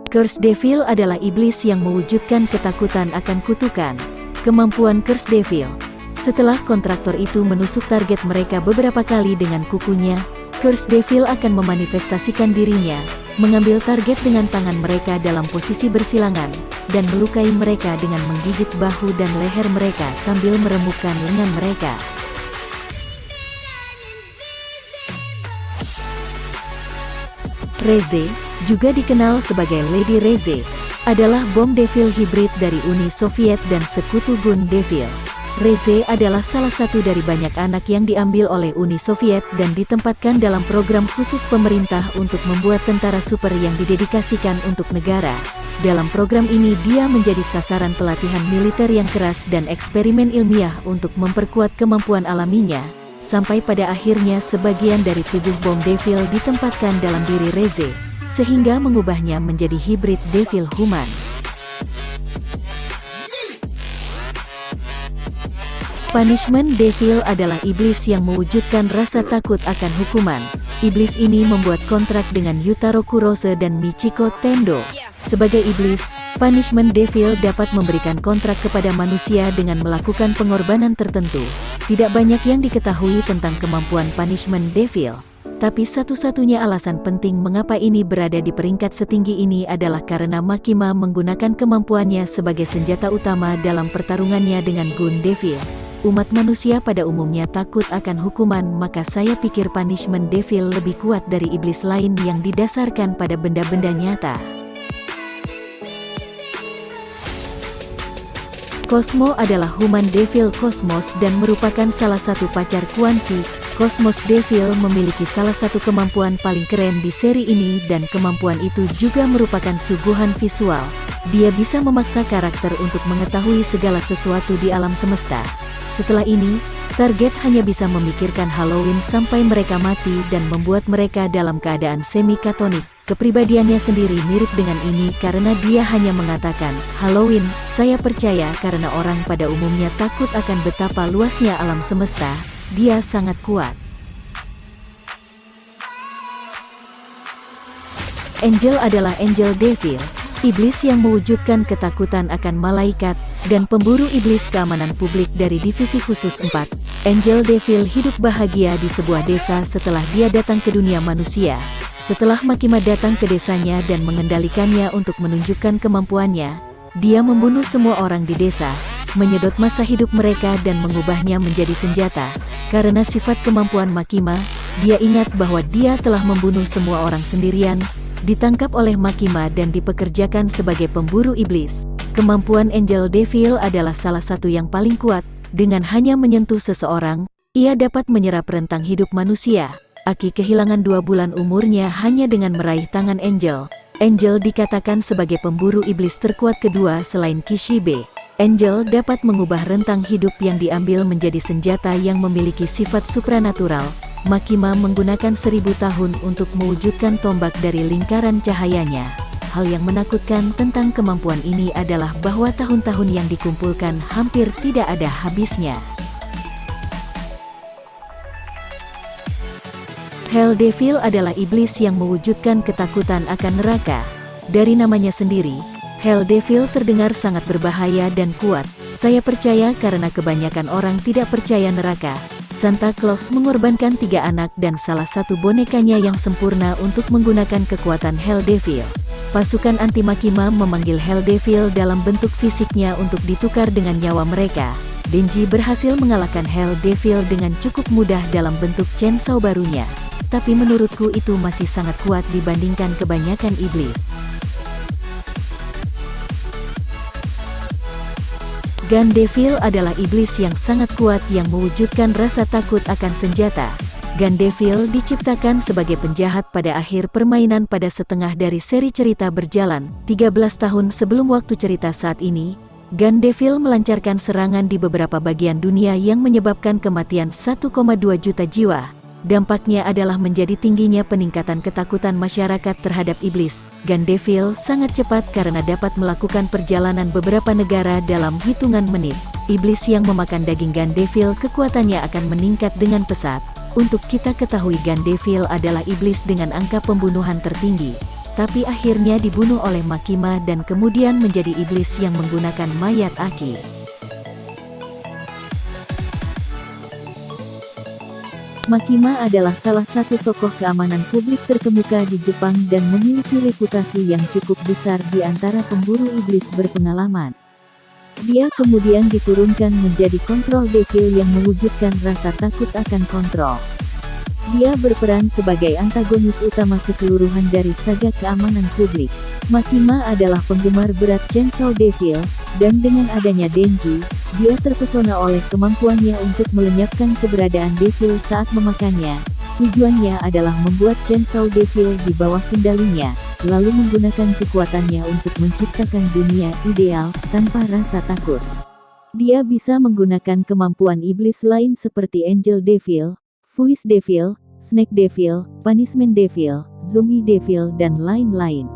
Curse Devil adalah iblis yang mewujudkan ketakutan akan kutukan. Kemampuan Curse Devil. Setelah kontraktor itu menusuk target mereka beberapa kali dengan kukunya, Curse Devil akan memanifestasikan dirinya, mengambil target dengan tangan mereka dalam posisi bersilangan, dan melukai mereka dengan menggigit bahu dan leher mereka sambil meremukkan lengan mereka. Reze, juga dikenal sebagai Lady Reze, adalah bom devil hibrid dari Uni Soviet dan sekutu Gun Devil. Reze adalah salah satu dari banyak anak yang diambil oleh Uni Soviet dan ditempatkan dalam program khusus pemerintah untuk membuat tentara super yang didedikasikan untuk negara. Dalam program ini dia menjadi sasaran pelatihan militer yang keras dan eksperimen ilmiah untuk memperkuat kemampuan alaminya, sampai pada akhirnya sebagian dari tubuh bom devil ditempatkan dalam diri Reze, sehingga mengubahnya menjadi hibrid devil human. Punishment Devil adalah iblis yang mewujudkan rasa takut akan hukuman. Iblis ini membuat kontrak dengan Yutaro Kurose dan Michiko Tendo. Sebagai iblis, Punishment Devil dapat memberikan kontrak kepada manusia dengan melakukan pengorbanan tertentu. Tidak banyak yang diketahui tentang kemampuan Punishment Devil, tapi satu-satunya alasan penting mengapa ini berada di peringkat setinggi ini adalah karena Makima menggunakan kemampuannya sebagai senjata utama dalam pertarungannya dengan Gun Devil. Umat manusia pada umumnya takut akan hukuman, maka saya pikir Punishment Devil lebih kuat dari iblis lain yang didasarkan pada benda-benda nyata. Cosmo adalah human devil Cosmos dan merupakan salah satu pacar Quanxi. Cosmos Devil memiliki salah satu kemampuan paling keren di seri ini dan kemampuan itu juga merupakan suguhan visual. Dia bisa memaksa karakter untuk mengetahui segala sesuatu di alam semesta. Setelah ini, target hanya bisa memikirkan Halloween sampai mereka mati dan membuat mereka dalam keadaan semi-katonik. Kepribadiannya sendiri mirip dengan ini karena dia hanya mengatakan, "Halloween, saya percaya," karena orang pada umumnya takut akan betapa luasnya alam semesta. Dia sangat kuat. Angel adalah Angel Devil, iblis yang mewujudkan ketakutan akan malaikat, dan pemburu iblis keamanan publik dari Divisi Khusus 4. Angel Devil hidup bahagia di sebuah desa setelah dia datang ke dunia manusia. Setelah Makima datang ke desanya dan mengendalikannya untuk menunjukkan kemampuannya, dia membunuh semua orang di desa, menyedot masa hidup mereka dan mengubahnya menjadi senjata. Karena sifat kemampuan Makima, dia ingat bahwa dia telah membunuh semua orang sendirian, ditangkap oleh Makima dan dipekerjakan sebagai pemburu iblis. Kemampuan Angel Devil adalah salah satu yang paling kuat. Dengan hanya menyentuh seseorang, ia dapat menyerap rentang hidup manusia. Aki kehilangan 2 bulan umurnya hanya dengan meraih tangan Angel. Angel dikatakan sebagai pemburu iblis terkuat kedua selain Kishibe. Angel dapat mengubah rentang hidup yang diambil menjadi senjata yang memiliki sifat supranatural. Makima menggunakan 1000 tahun untuk mewujudkan tombak dari lingkaran cahayanya. Hal yang menakutkan tentang kemampuan ini adalah bahwa tahun-tahun yang dikumpulkan hampir tidak ada habisnya. Hell Devil adalah iblis yang mewujudkan ketakutan akan neraka. Dari namanya sendiri, Hell Devil terdengar sangat berbahaya dan kuat. Saya percaya karena kebanyakan orang tidak percaya neraka. Santa Claus mengorbankan 3 anak dan salah satu bonekanya yang sempurna untuk menggunakan kekuatan Hell Devil. Pasukan anti Makima memanggil Hell Devil dalam bentuk fisiknya untuk ditukar dengan nyawa mereka. Denji berhasil mengalahkan Hell Devil dengan cukup mudah dalam bentuk chainsaw barunya. Tapi menurutku itu masih sangat kuat dibandingkan kebanyakan iblis. Gun Devil adalah iblis yang sangat kuat yang mewujudkan rasa takut akan senjata. Gun Devil diciptakan sebagai penjahat pada akhir permainan pada setengah dari seri cerita berjalan. 13 tahun sebelum waktu cerita saat ini, Gun Devil melancarkan serangan di beberapa bagian dunia yang menyebabkan kematian 1,2 juta jiwa. Dampaknya adalah menjadi tingginya peningkatan ketakutan masyarakat terhadap iblis. Gun Devil sangat cepat karena dapat melakukan perjalanan beberapa negara dalam hitungan menit. Iblis yang memakan daging Gun Devil kekuatannya akan meningkat dengan pesat. Untuk kita ketahui Gun Devil adalah iblis dengan angka pembunuhan tertinggi. tapi akhirnya dibunuh oleh Makima dan kemudian menjadi iblis yang menggunakan mayat Aki. Makima adalah salah satu tokoh keamanan publik terkemuka di Jepang dan memiliki reputasi yang cukup besar di antara pemburu iblis berpengalaman. Dia kemudian diturunkan menjadi Control Devil yang mewujudkan rasa takut akan kontrol. Dia berperan sebagai antagonis utama keseluruhan dari saga keamanan publik. Makima adalah penggemar berat Chainsaw Devil, dan dengan adanya Denji, dia terpesona oleh kemampuannya untuk melenyapkan keberadaan Devil saat memakannya. Tujuannya adalah membuat Chainsaw Devil di bawah kendalinya, lalu menggunakan kekuatannya untuk menciptakan dunia ideal, tanpa rasa takut. Dia bisa menggunakan kemampuan iblis lain seperti Angel Devil, Voice Devil, Snake Devil, Punishment Devil, Zombie Devil dan lain-lain.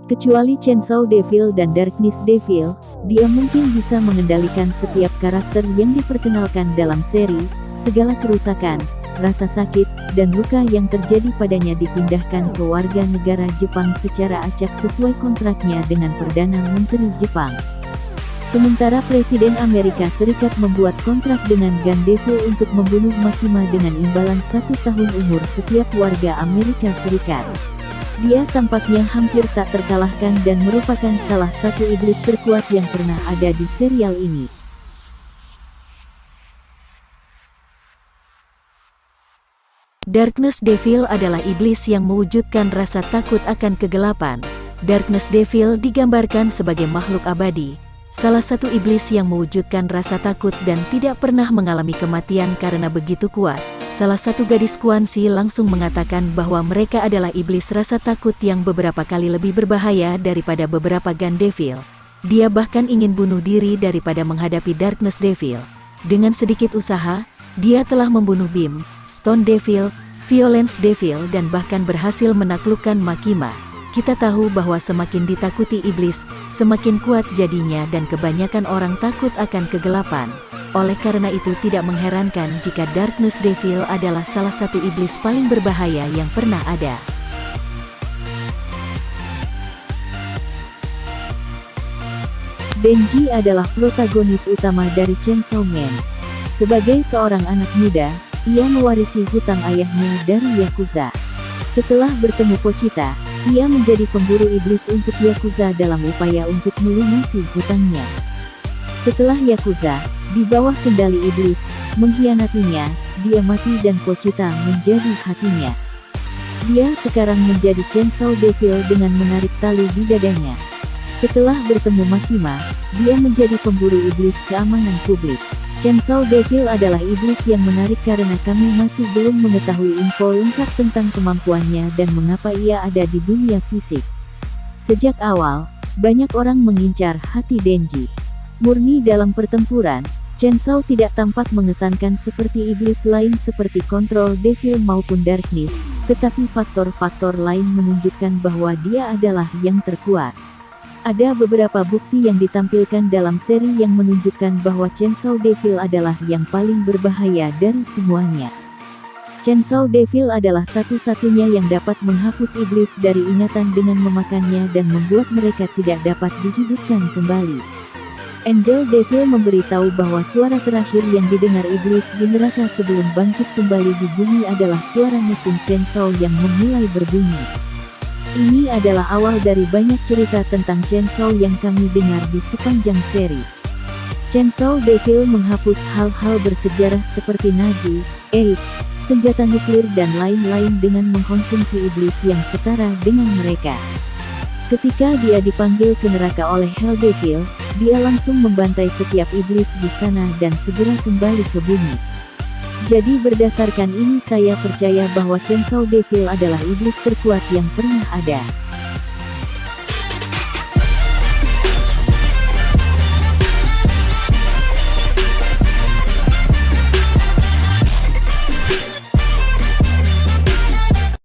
Kecuali Chainsaw Devil dan Darkness Devil, dia mungkin bisa mengendalikan setiap karakter yang diperkenalkan dalam seri. Segala kerusakan, rasa sakit, dan luka yang terjadi padanya dipindahkan ke warga negara Jepang secara acak sesuai kontraknya dengan Perdana Menteri Jepang. Sementara Presiden Amerika Serikat membuat kontrak dengan Gun Devil untuk membunuh Makima dengan imbalan 1 tahun umur setiap warga Amerika Serikat. Dia tampaknya hampir tak terkalahkan dan merupakan salah satu iblis terkuat yang pernah ada di serial ini. Darkness Devil adalah iblis yang mewujudkan rasa takut akan kegelapan. Darkness Devil digambarkan sebagai makhluk abadi, salah satu iblis yang mewujudkan rasa takut dan tidak pernah mengalami kematian karena begitu kuat. Salah satu gadis Kuansi langsung mengatakan bahwa mereka adalah iblis rasa takut yang beberapa kali lebih berbahaya daripada beberapa Gun Devil. Dia bahkan ingin bunuh diri daripada menghadapi Darkness Devil. Dengan sedikit usaha, dia telah membunuh Beam, Stone Devil, Violence Devil dan bahkan berhasil menaklukkan Makima. Kita tahu bahwa semakin ditakuti iblis, semakin kuat jadinya dan kebanyakan orang takut akan kegelapan. Oleh karena itu tidak mengherankan jika Darkness Devil adalah salah satu iblis paling berbahaya yang pernah ada. Denji adalah protagonis utama dari Chainsaw Man. Sebagai seorang anak muda, ia mewarisi hutang ayahnya dari Yakuza. Setelah bertemu Pochita, ia menjadi pemburu iblis untuk Yakuza dalam upaya untuk melunasi hutangnya. Setelah Yakuza, di bawah kendali iblis, mengkhianatinya, dia mati dan Pochita menjadi hatinya. Dia sekarang menjadi Chainsaw Devil dengan menarik tali di dadanya. Setelah bertemu Makima, dia menjadi pemburu iblis keamanan publik. Chainsaw Devil adalah iblis yang menarik karena kami masih belum mengetahui info lengkap tentang kemampuannya dan mengapa ia ada di dunia fisik. Sejak awal, banyak orang mengincar hati Denji. Murni dalam pertempuran, Chainsaw tidak tampak mengesankan seperti iblis lain seperti Control Devil maupun Darkness, tetapi faktor-faktor lain menunjukkan bahwa dia adalah yang terkuat. Ada beberapa bukti yang ditampilkan dalam seri yang menunjukkan bahwa Chainsaw Devil adalah yang paling berbahaya dari semuanya. Chainsaw Devil adalah satu-satunya yang dapat menghapus iblis dari ingatan dengan memakannya dan membuat mereka tidak dapat dihidupkan kembali. Angel Devil memberitahu bahwa suara terakhir yang didengar iblis di neraka sebelum bangkit kembali di bumi adalah suara mesin Chainsaw yang memulai berbunyi. Ini adalah awal dari banyak cerita tentang Chainsaw yang kami dengar di sepanjang seri. Chainsaw Devil menghapus hal-hal bersejarah seperti Nazi, AIDS, senjata nuklir dan lain-lain dengan mengkonsumsi iblis yang setara dengan mereka. Ketika dia dipanggil ke neraka oleh Hell Devil, dia langsung membantai setiap iblis di sana dan segera kembali ke bumi. Jadi berdasarkan ini saya percaya bahwa Chainsaw Devil adalah iblis terkuat yang pernah ada.